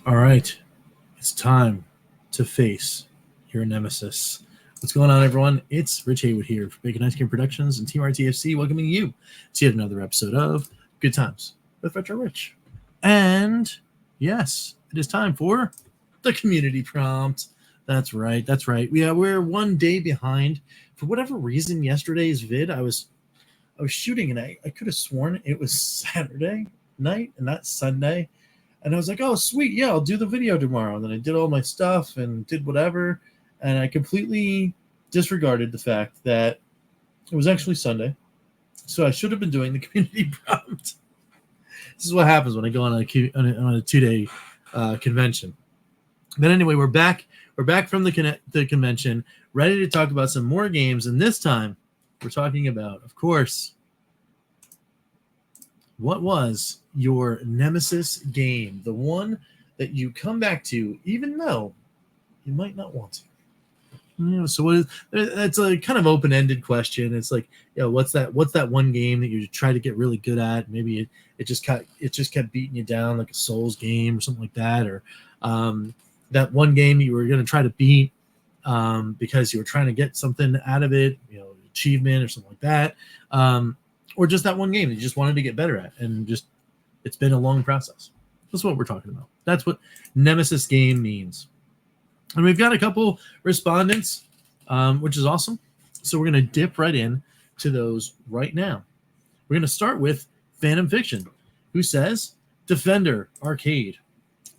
All right, it's time to face your nemesis. What's going on, everyone? It's Rich Haywood here for Bacon Ice Cream Productions and Team RTFC, welcoming you to yet another episode of Good Times with Retro Rich. And yes, it is time for the community prompt. That's right. We're one day behind. For whatever reason, yesterday's vid, I was shooting and I could have sworn it was Saturday night and not Sunday. And I was like, oh, sweet. Yeah, I'll do the video tomorrow. And then I did all my stuff and did whatever. And I completely disregarded the fact that it was actually Sunday. So I should have been doing the community prompt. This is what happens when I go on a 2-day convention. But anyway, we're back. We're back from the convention, ready to talk about some more games. And this time, we're talking about, of course, what was your Nemesis game, the one that you come back to, even though you might not want to. So what is? That's a kind of open-ended question. It's like, what's that one game that you try to get really good at? Maybe it just kept beating you down, like a Souls game or something like that, or that one game you were going to try to beat because you were trying to get something out of it, achievement or something like that, or just that one game that you just wanted to get better at, and just it's been a long process. That's what we're talking about. That's what Nemesis game means. And we've got a couple respondents, which is awesome. So we're going to dip right in to those right now. We're going to start with Phantom Fiction, who says Defender Arcade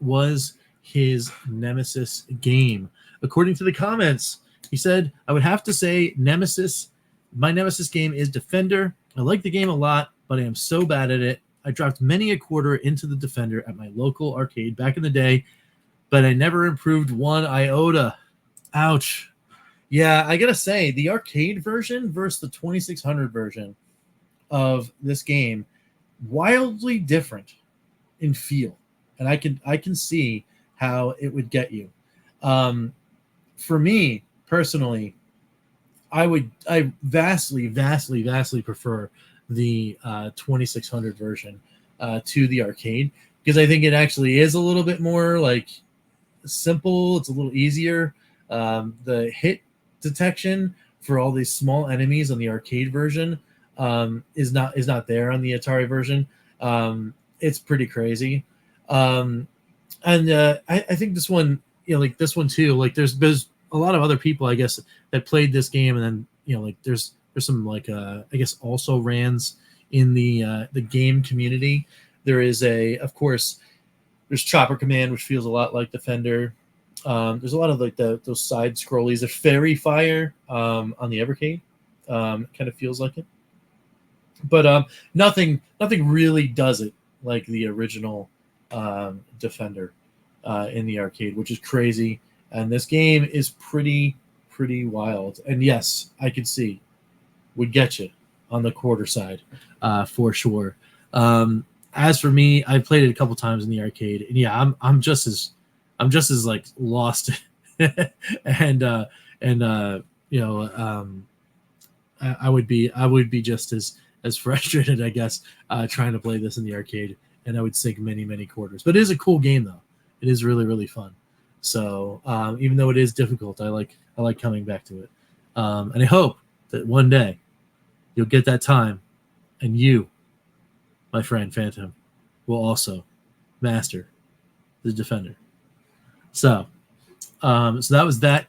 was his Nemesis game. According to the comments, he said, I would have to say Nemesis. My Nemesis game is Defender. I like the game a lot, but I am so bad at it. I dropped many a quarter into the Defender at my local arcade back in the day, but I never improved one iota. Ouch. Yeah, I gotta say, the arcade version versus the 2600 version of this game, wildly different in feel. And I can see how it would get you. For me, personally, I vastly prefer the 2600 version to the arcade, because I think it actually is a little bit more like simple. It's a little easier. The hit detection for all these small enemies on the arcade version is not there on the Atari version. It's pretty crazy. And I think this one, like this one too, like there's a lot of other people, I guess, that played this game, and then like there's some like I guess also rans in the game community. There is of course there's Chopper Command, which feels a lot like Defender. There's a lot of like those side scrollies. There's Fairy Fire on the Evercade. Kind of feels like it, but nothing really does it like the original Defender in the arcade, which is crazy. And this game is pretty wild. And yes, I could see would get you on the quarter side for sure. As for me, I played it a couple times in the arcade, and yeah, I'm just as like lost and I would be just as frustrated, I guess, trying to play this in the arcade, and I would sink many quarters. But it is a cool game though. It is really fun. So even though it is difficult, I like coming back to it, and I hope that one day you'll get that time, and you, my friend Phantom, will also master the Defender. So that was that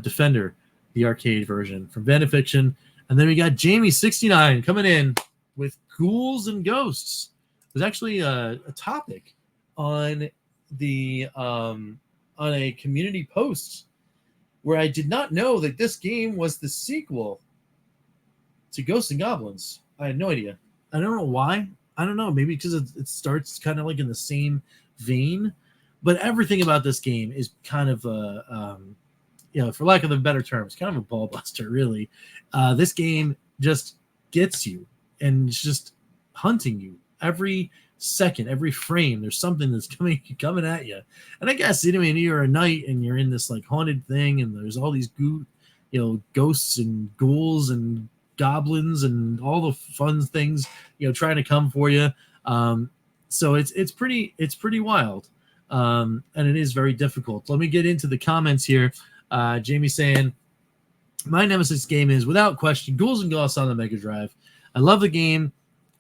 Defender, the arcade version from Phantom Fiction, and then we got Jamie69 coming in with Ghouls and Ghosts. There's actually a topic on the on a community post where I did not know that this game was the sequel to Ghosts and Goblins. I had no idea. I don't know why. I don't know. Maybe because it starts kind of like in the same vein, but everything about this game is kind of for lack of a better term, it's kind of a ball buster, really. This game just gets you, and it's just hunting you every second, every frame. There's something that's coming at you. And I guess you're a knight and you're in this like haunted thing, and there's all these ghosts and ghouls and goblins and all the fun things trying to come for you. So it's pretty wild. and it is very difficult. Let me get into the comments here. Jamie saying, my Nemesis game is, without question, Ghouls and Ghosts on the Mega Drive. I love the game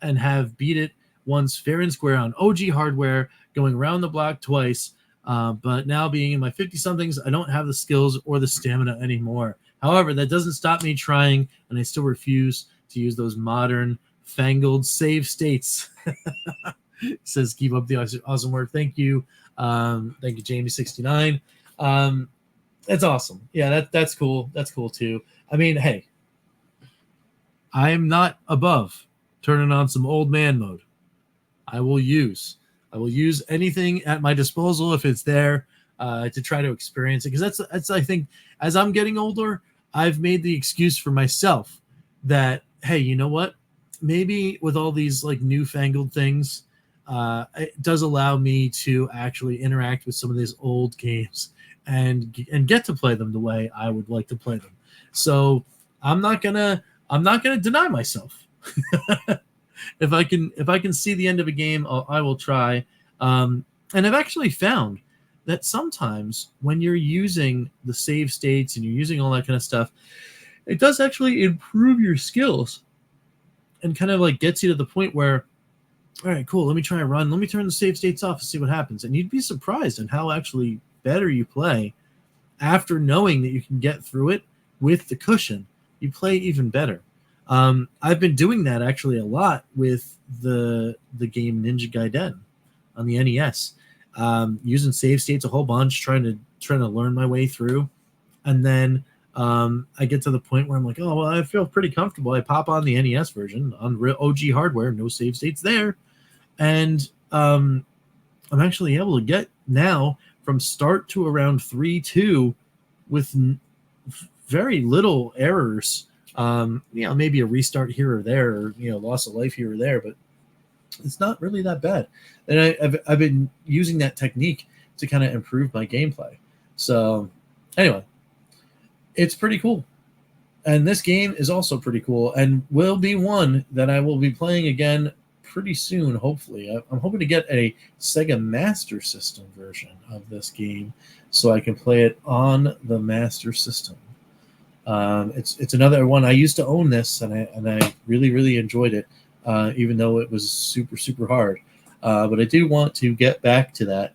and have beat it once fair and square on OG hardware, going around the block twice. But now being in my 50-somethings, I don't have the skills or the stamina anymore. However, that doesn't stop me trying, and I still refuse to use those modern, fangled save states. Says, keep up the awesome work. Thank you. Thank you, Jamie69. That's awesome. Yeah, that's cool. That's cool, too. I mean, hey, I am not above turning on some old man mode. I will use anything at my disposal if it's there to try to experience it. Because that's I think, as I'm getting older, I've made the excuse for myself that, hey, you know what? Maybe with all these like newfangled things, it does allow me to actually interact with some of these old games and get to play them the way I would like to play them. So I'm not gonna deny myself. If I can see the end of a game, I will try. And I've actually found that sometimes when you're using the save states and you're using all that kind of stuff, it does actually improve your skills and kind of like gets you to the point where, all right, cool, let me try a run. Let me turn the save states off and see what happens. And you'd be surprised at how actually better you play after knowing that you can get through it with the cushion. You play even better. I've been doing that actually a lot with the game Ninja Gaiden on the NES, using save states a whole bunch, trying to learn my way through, and then I get to the point where I'm like, oh well, I feel pretty comfortable. I pop on the NES version on real OG hardware, no save states there, and I'm actually able to get now from start to around 3-2 with very little errors. Maybe a restart here or there, or loss of life here or there, but it's not really that bad. And I've been using that technique to kind of improve my gameplay. So anyway, it's pretty cool. And this game is also pretty cool and will be one that I will be playing again pretty soon, hopefully. I'm hoping to get a Sega Master System version of this game so I can play it on the Master System. It's another one. I used to own this, and I really, really enjoyed it, even though it was super, super hard. But I do want to get back to that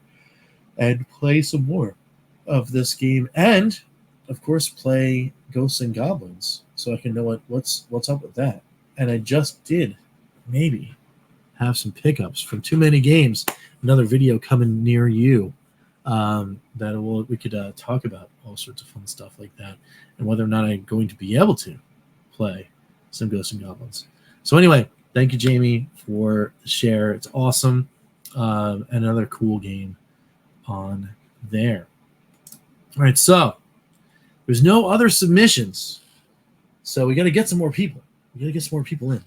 and play some more of this game, and of course play Ghosts and Goblins, so I can know what's up with that. And I just did maybe have some pickups from Too Many Games. Another video coming near you. That we could talk about all sorts of fun stuff like that, and whether or not I'm going to be able to play some Ghosts and Goblins. So anyway, thank you, Jamie, for the share. It's awesome. Another cool game on there. All right, so there's no other submissions, so we got to get some more people. We got to get some more people in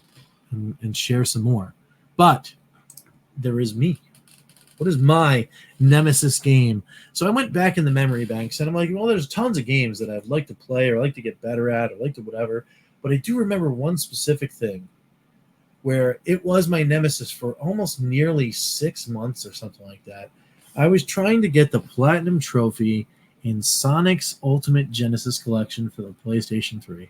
and share some more. But there is me. What is my Nemesis game? So I went back in the memory banks, and I'm like, well, there's tons of games that I'd like to play or like to get better at or like to whatever. But I do remember one specific thing where it was my Nemesis for almost nearly 6 months or something like that. I was trying to get the Platinum Trophy in Sonic's Ultimate Genesis Collection for the PlayStation 3.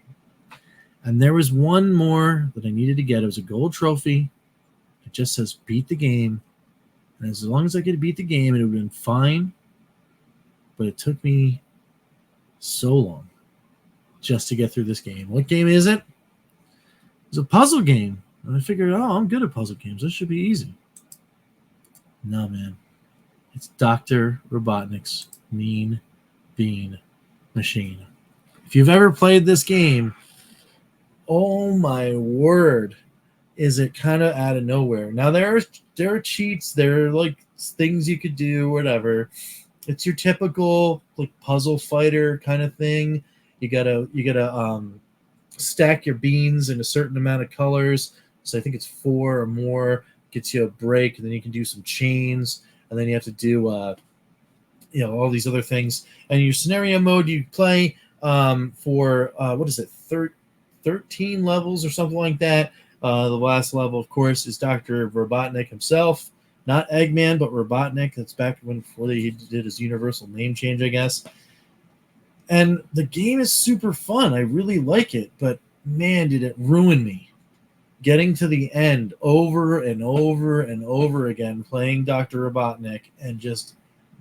And there was one more that I needed to get. It was a gold trophy. It just says beat the game. And as long as I could beat the game, it would have been fine. But it took me so long just to get through this game. What game is it? It's a puzzle game. And I figured, I'm good at puzzle games. This should be easy. No, man. It's Dr. Robotnik's Mean Bean Machine. If you've ever played this game, oh my word, is it kind of out of nowhere. Now there are cheats, there are like things you could do, whatever. It's your typical like puzzle fighter kind of thing. You gotta stack your beans in a certain amount of colors. So I think it's 4 or more. Gets you a break, and then you can do some chains, and then you have to do all these other things. And your scenario mode, you play for 13 levels or something like that. The last level, of course, is Dr. Robotnik himself, not Eggman, but Robotnik. That's back when before he did his universal name change, I guess. And the game is super fun. I really like it, but man, did it ruin me. Getting to the end over and over and over again, playing Dr. Robotnik and just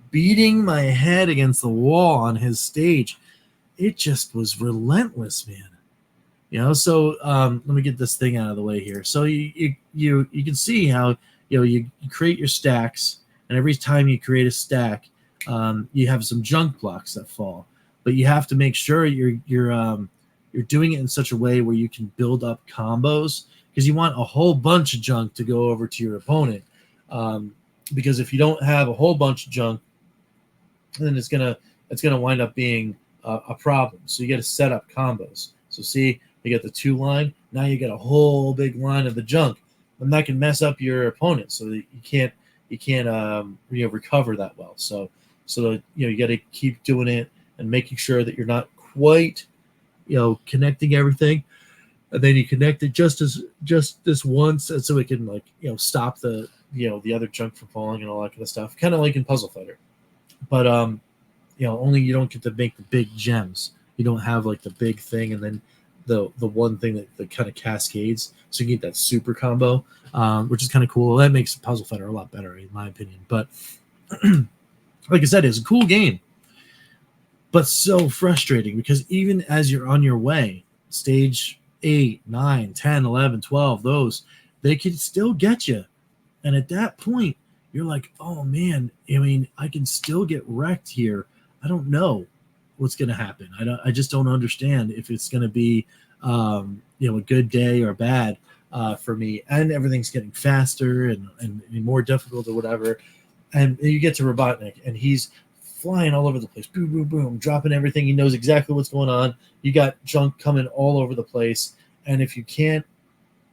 beating my head against the wall on his stage. It just was relentless, man. You know, so let me get this thing out of the way here. So you can see how you create your stacks, and every time you create a stack, you have some junk blocks that fall. But you have to make sure you're doing it in such a way where you can build up combos, because you want a whole bunch of junk to go over to your opponent. Because if you don't have a whole bunch of junk, then it's gonna wind up being a problem. So you got to set up combos. So see, you get the 2 line. Now you get a whole big line of the junk, and that can mess up your opponent, so that you can't recover that well. So you got to keep doing it and making sure that you're not quite connecting everything, and then you connect it just this once, and so it can stop the other junk from falling and all that kind of stuff, kind of like in Puzzle Fighter. But only you don't get to make the big gems. You don't have like the big thing and then the one thing that kind of cascades, so you get that super combo, which is kind of cool. That makes Puzzle Fighter a lot better in my opinion. But like I said, it's a cool game, but so frustrating, because even as you're on your way, stage 8, 9, 10, 11, 12, those, they can still get you. And at that point, you're like, oh man, I mean, I can still get wrecked here. I don't know what's going to happen. I just don't understand if it's going to be, a good day or bad for me. And everything's getting faster and more difficult or whatever. And you get to Robotnik, and he's flying all over the place, boom, boom, boom, dropping everything. He knows exactly what's going on. You got junk coming all over the place, and if you can't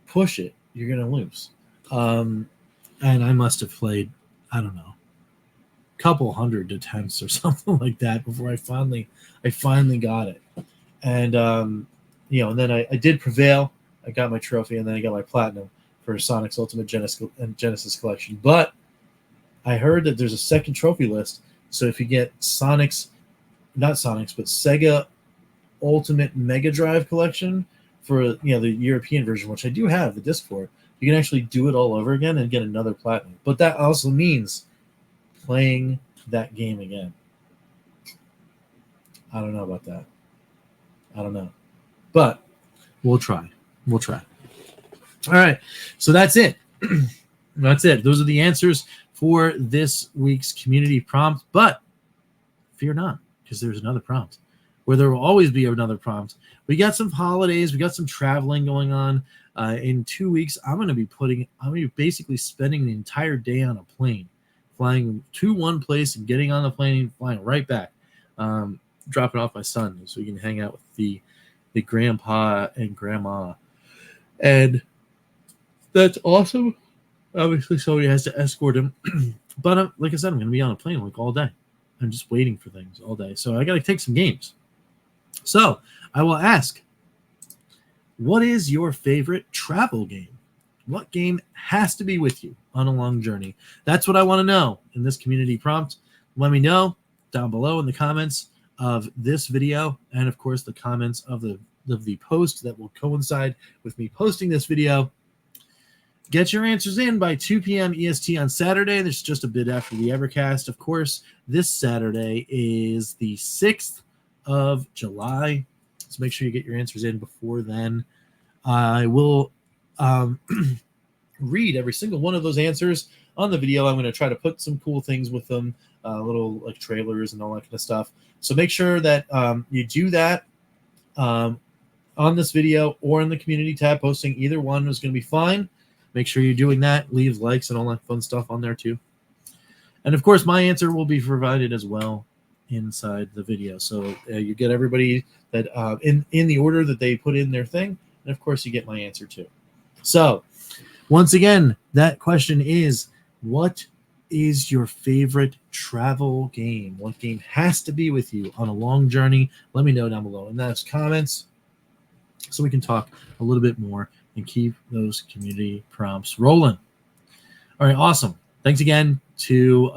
push it, you're going to lose. And I must have played, I don't know, a couple hundred attempts or something like that before I finally got it. And and then I did prevail. I got my trophy, and then I got my platinum for Sonic's Ultimate Genesis Collection. But I heard that there's a second trophy list. So if you get not Sonic's, but Sega Ultimate Mega Drive Collection for the European version, which I do have the disc for, you can actually do it all over again and get another platinum. But that also means playing that game again. I don't know about that. I don't know. But we'll try. All right. So that's it. That's it. Those are the answers for this week's community prompt. But fear not, because there's another prompt, where there will always be another prompt. We got some holidays. We got some traveling going on. In 2 weeks, I'm going to be basically spending the entire day on a plane, flying to one place and getting on the plane and flying right back, dropping off my son so we can hang out with the grandpa and grandma. And that's awesome. Obviously, somebody has to escort him. But like I said, I'm going to be on a plane all day. I'm just waiting for things all day. So I got to take some games. So I will ask, what is your favorite travel game? What game has to be with you on a long journey? That's what I want to know in this community prompt. Let me know down below in the comments of this video, and of course the comments of the post that will coincide with me posting this video. Get your answers in by 2 p.m. EST on Saturday. There's just a bit after the Evercast. Of course, this Saturday is the 6th of July. So make sure you get your answers in before then. I will read every single one of those answers on the video. I'm going to try to put some cool things with them, little like trailers and all that kind of stuff. So make sure that you do that on this video or in the community tab. Posting either one is going to be fine. Make sure you're doing that. Leave likes and all that fun stuff on there too. And of course, my answer will be provided as well inside the video. So you get everybody that in the order that they put in their thing. And of course, you get my answer too. So once again, that question is, what is your favorite travel game? What game has to be with you on a long journey? Let me know down below in those comments so we can talk a little bit more and keep those community prompts rolling. All right, awesome. Thanks again to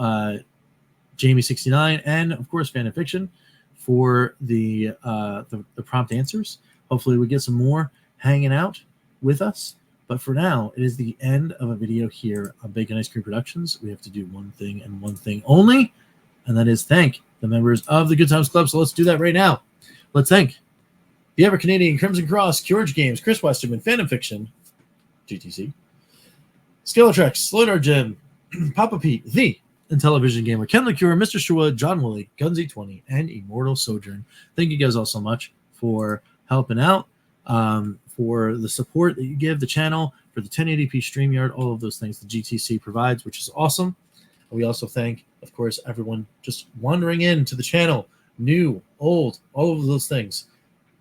Jamie69 and, of course, Fan and Fiction for the prompt answers. Hopefully we get some more hanging out with us. But for now, it is the end of a video here on Bacon Ice Cream Productions. We have to do one thing and one thing only, and that is thank the members of the Good Times Club. So let's do that right now. Let's thank the EverCanadian, Crimson Cross, George Games, Chris Westerman, Fan and Fiction, GTC, Skeletrex, Sloydar Jim, Papa Pete, the Intellivision Gamer, Ken LaCure, Mr. Shua, John Woolley, Gunsy20, and Immortal Sojourn. Thank you guys all so much for helping out, for the support that you give the channel, for the 1080p StreamYard, all of those things the GTC provides, which is awesome. We also thank, of course, everyone just wandering into the channel, new, old, all of those things.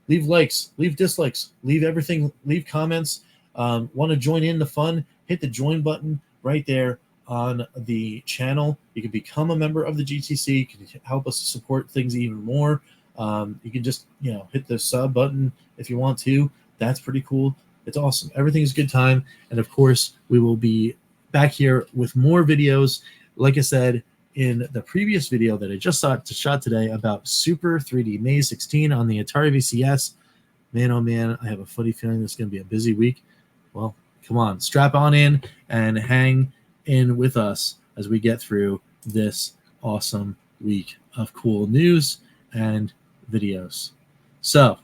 Leave likes, leave dislikes, leave everything, leave comments. Want to join in the fun, hit the join button right there on the channel. You can become a member of the GTC. You can help us support things even more. You can just, hit the sub button if you want to. That's pretty cool. It's awesome. Everything is a good time. And of course, we will be back here with more videos. Like I said, in the previous video that I just shot today about Super 3D Maze 16 on the Atari VCS. Man, oh man, I have a funny feeling this is going to be a busy week. Well, come on, strap on in and hang in with us as we get through this awesome week of cool news and videos. So,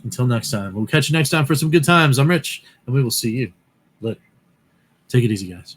until next time, we'll catch you next time for some good times. I'm Rich, and we will see you later. Take it easy, guys.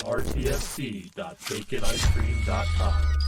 RTSC.baconicecream.com